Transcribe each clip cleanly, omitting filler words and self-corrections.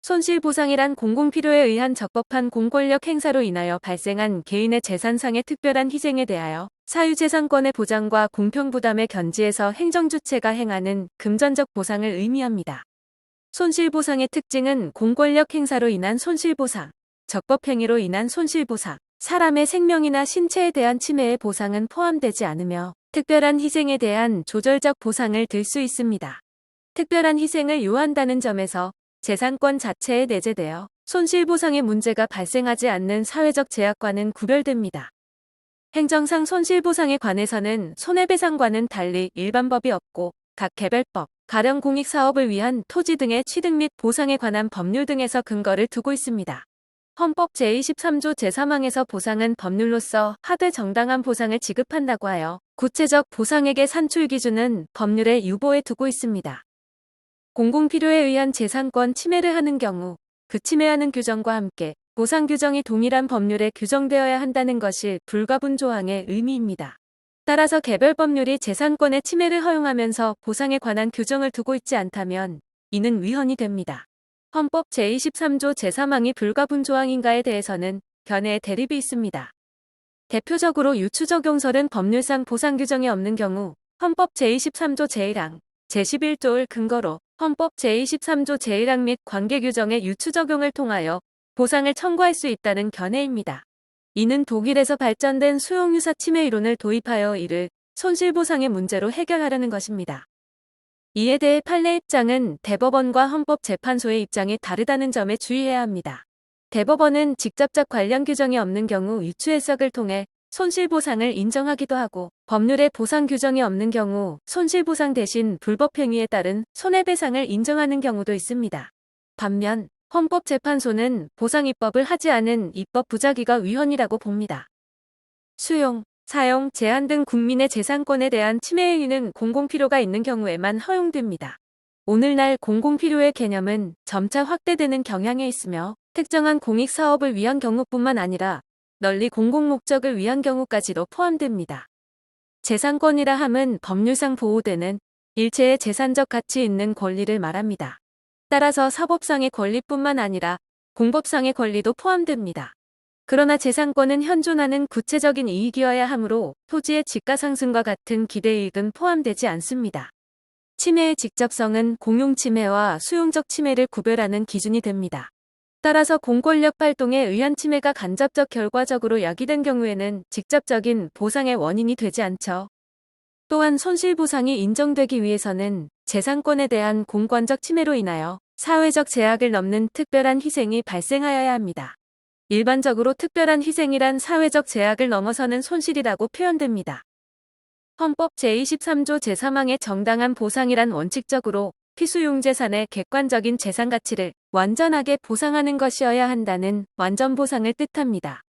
손실보상이란 공공필요에 의한 적법한 공권력 행사로 인하여 발생한 개인의 재산상의 특별한 희생에 대하여 사유재산권의 보장과 공평부담의 견지에서 행정주체가 행하는 금전적 보상을 의미합니다. 손실보상의 특징은 공권력 행사로 인한 손실보상, 적법행위로 인한 손실보상, 사람의 생명이나 신체에 대한 침해의 보상은 포함되지 않으며 특별한 희생에 대한 조절적 보상을 들 수 있습니다. 특별한 희생을 요한다는 점에서 재산권 자체에 내재되어 손실보상의 문제가 발생하지 않는 사회적 제약과는 구별됩니다. 행정상 손실보상에 관해서는 손해배상과는 달리 일반법이 없고 각 개별법, 가령 공익사업을 위한 토지 등의 취득 및 보상에 관한 법률 등에서 근거를 두고 있습니다. 헌법 제23조 제3항에서 보상은 법률로서 하되 정당한 보상을 지급한다고 하여 구체적 보상액의 산출 기준은 법률의 유보에 두고 있습니다. 공공필요에 의한 재산권 침해를 하는 경우 그 침해하는 규정과 함께 보상 규정이 동일한 법률에 규정되어야 한다는 것이 불가분 조항의 의미입니다. 따라서 개별 법률이 재산권의 침해를 허용하면서 보상에 관한 규정을 두고 있지 않다면 이는 위헌이 됩니다. 헌법 제23조 제3항이 불가분 조항인가에 대해서는 견해의 대립이 있습니다. 대표적으로 유추적용설은 법률상 보상 규정이 없는 경우 헌법 제23조 제1항, 제11조를 근거로 헌법 제23조 제1항 및 관계규정의 유추적용을 통하여 보상을 청구할 수 있다는 견해입니다. 이는 독일에서 발전된 수용유사 침해 이론을 도입하여 이를 손실보상의 문제로 해결하려는 것입니다. 이에 대해 판례 입장은 대법원과 헌법재판소의 입장이 다르다는 점에 주의해야 합니다. 대법원은 직접적 관련 규정이 없는 경우 유추 해석을 통해 손실보상을 인정하기도 하고 법률에 보상 규정이 없는 경우 손실보상 대신 불법행위에 따른 손해배상을 인정하는 경우도 있습니다. 반면 헌법재판소는 보상 입법을 하지 않은 입법 부작위가 위헌이라고 봅니다. 수용, 사용, 제한 등 국민의 재산권에 대한 침해 행위는 공공필요가 있는 경우에만 허용됩니다. 오늘날 공공필요의 개념은 점차 확대되는 경향에 있으며 특정한 공익사업을 위한 경우뿐만 아니라 널리 공공목적을 위한 경우까지도 포함됩니다. 재산권이라 함은 법률상 보호되는 일체의 재산적 가치 있는 권리를 말합니다. 따라서 사법상의 권리뿐만 아니라 공법상의 권리도 포함됩니다. 그러나 재산권은 현존하는 구체적인 이익이어야 하므로 토지의 지가상승과 같은 기대이익은 포함되지 않습니다. 침해의 직접성은 공용침해와 수용적 침해를 구별하는 기준이 됩니다. 따라서 공권력 활동에 의한 침해가 간접적 결과적으로 야기된 경우에는 직접적인 보상의 원인이 되지 않죠. 또한 손실보상이 인정되기 위해서는 재산권에 대한 공권적 침해로 인하여 사회적 제약을 넘는 특별한 희생이 발생하여야 합니다. 일반적으로 특별한 희생이란 사회적 제약을 넘어서는 손실이라고 표현됩니다. 헌법 제23조 제3항의 정당한 보상이란 원칙적으로 피수용재산의 객관적인 재산 가치를 완전하게 보상하는 것이어야 한다는 완전보상을 뜻합니다.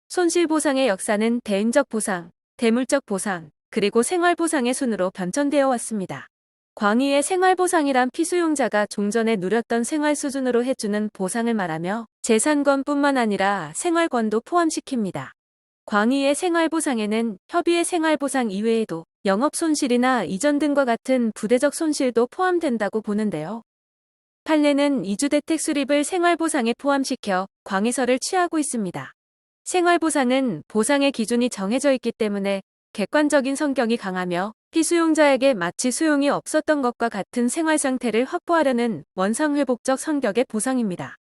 손실보상의 역사는 대인적 보상, 대물적 보상, 그리고 생활보상의 순으로 변천되어 왔습니다. 광의의 생활보상이란 피수용자가 종전에 누렸던 생활 수준으로 해주는 보상을 말하며 재산권뿐만 아니라 생활권도 포함시킵니다. 광의의 생활보상에는 협의의 생활보상 이외에도 영업손실이나 이전 등과 같은 부대적 손실도 포함된다고 보는데요. 판례는 이주대택 수립을 생활보상에 포함시켜 광의설을 취하고 있습니다. 생활보상은 보상의 기준이 정해져 있기 때문에 객관적인 성격이 강하며 피수용자에게 마치 수용이 없었던 것과 같은 생활 상태를 확보하려는 원상회복적 성격의 보상입니다.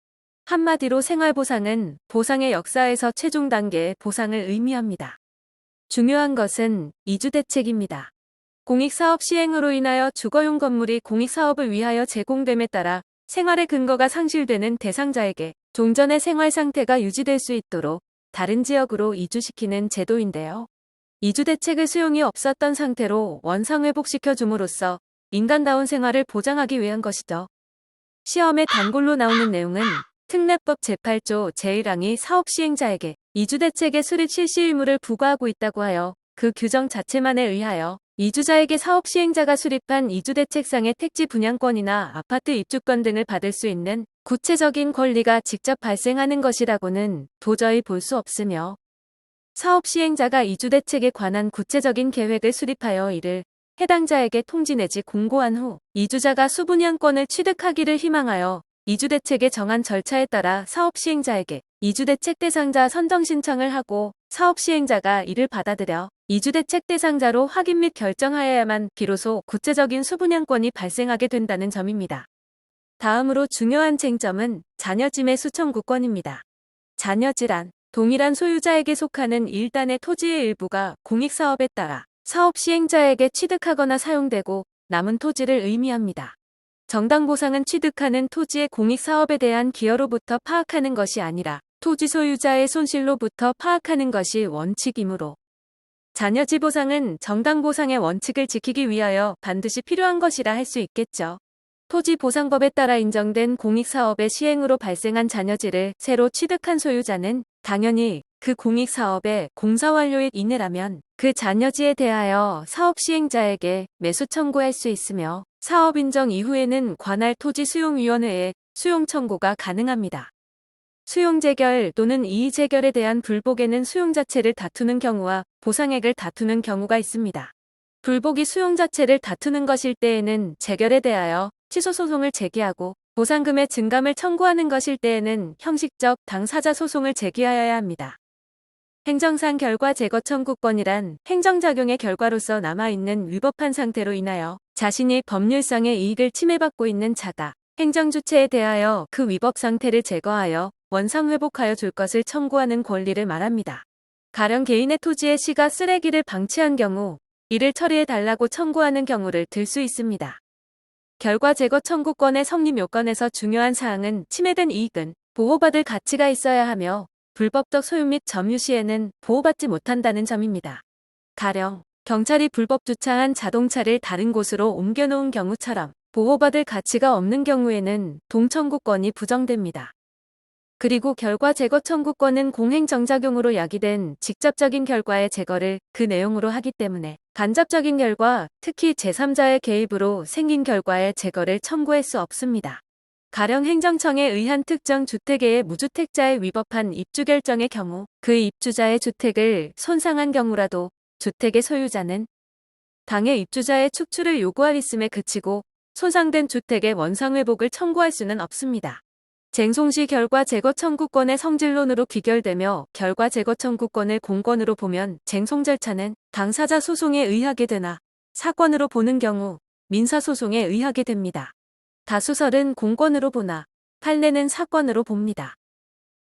한마디로 생활보상은 보상의 역사에서 최종 단계의 보상을 의미합니다. 중요한 것은 이주대책입니다. 공익사업 시행으로 인하여 주거용 건물이 공익사업을 위하여 제공됨에 따라 생활의 근거가 상실되는 대상자에게 종전의 생활 상태가 유지될 수 있도록 다른 지역으로 이주시키는 제도인데요. 이주대책을 수용이 없었던 상태로 원상회복시켜 줌으로써 인간다운 생활을 보장하기 위한 것이죠. 시험에 단골로 나오는 내용은 특례법 제8조 제1항이 사업시행자에게 이주대책의 수립 실시 의무를 부과하고 있다고 하여 그 규정 자체만에 의하여 이주자에게 사업시행자가 수립한 이주대책상의 택지 분양권이나 아파트 입주권 등을 받을 수 있는 구체적인 권리가 직접 발생하는 것이라고는 도저히 볼 수 없으며 사업시행자가 이주대책에 관한 구체적인 계획을 수립하여 이를 해당자에게 통지 내지 공고한 후 이주자가 수분양권을 취득하기를 희망하여 이주대책에 정한 절차에 따라 사업 시행자에게 이주대책 대상자 선정 신청을 하고 사업 시행자가 이를 받아들여 이주대책 대상자로 확인 및 결정하여야만 비로소 구체적인 수분양권이 발생하게 된다는 점입니다. 다음으로 중요한 쟁점은 자녀지 매수청구권입니다. 자녀지란 동일한 소유자에게 속하는 일단의 토지의 일부가 공익사업에 따라 사업 시행자에게 취득하거나 사용되고 남은 토지를 의미합니다. 정당보상은 취득하는 토지의 공익사업에 대한 기여로부터 파악하는 것이 아니라 토지 소유자의 손실로부터 파악하는 것이 원칙이므로 자녀지 보상은 정당보상의 원칙을 지키기 위하여 반드시 필요한 것이라 할 수 있겠죠. 토지보상법에 따라 인정된 공익사업의 시행으로 발생한 자녀지를 새로 취득한 소유자는 당연히 그 공익사업의 공사완료일 이내라면 그 자녀지에 대하여 사업 시행자에게 매수 청구할 수 있으며 사업 인정 이후에는 관할 토지수용위원회에 수용 청구가 가능합니다. 수용재결 또는 이의재결에 대한 불복에는 수용 자체를 다투는 경우와 보상액을 다투는 경우가 있습니다. 불복이 수용 자체를 다투는 것일 때에는 재결에 대하여 취소소송을 제기하고 보상금의 증감을 청구하는 것일 때에는 형식적 당사자 소송을 제기하여야 합니다. 행정상 결과 제거 청구권이란 행정작용의 결과로서 남아있는 위법한 상태로 인하여 자신이 법률상의 이익을 침해받고 있는 자가 행정주체에 대하여 그 위법 상태를 제거하여 원상회복하여 줄 것을 청구하는 권리를 말합니다. 가령 개인의 토지에 시가 쓰레기를 방치한 경우 이를 처리해달라고 청구하는 경우를 들 수 있습니다. 결과 제거 청구권의 성립 요건에서 중요한 사항은 침해된 이익은 보호받을 가치가 있어야 하며 불법적 소유 및 점유 시에는 보호받지 못한다는 점입니다. 가령 경찰이 불법 주차한 자동차를 다른 곳으로 옮겨놓은 경우처럼 보호받을 가치가 없는 경우에는 동청구권이 부정됩니다. 그리고 결과 제거 청구권은 공행정작용으로 야기된 직접적인 결과의 제거를 그 내용으로 하기 때문에 간접적인 결과, 특히 제3자의 개입으로 생긴 결과의 제거를 청구할 수 없습니다. 가령 행정청에 의한 특정 주택의 무주택자에 위법한 입주결정의 경우 그 입주자의 주택을 손상한 경우라도 주택의 소유자는 당해 입주자의 축출을 요구할 있음에 그치고 손상된 주택의 원상회복을 청구할 수는 없습니다. 쟁송시 결과 제거 청구권의 성질론으로 귀결되며 결과 제거 청구권을 공권으로 보면 쟁송 절차는 당사자 소송에 의하게 되나 사건으로 보는 경우 민사소송에 의하게 됩니다. 다수설은 공권으로 보나 판례는 사건으로 봅니다.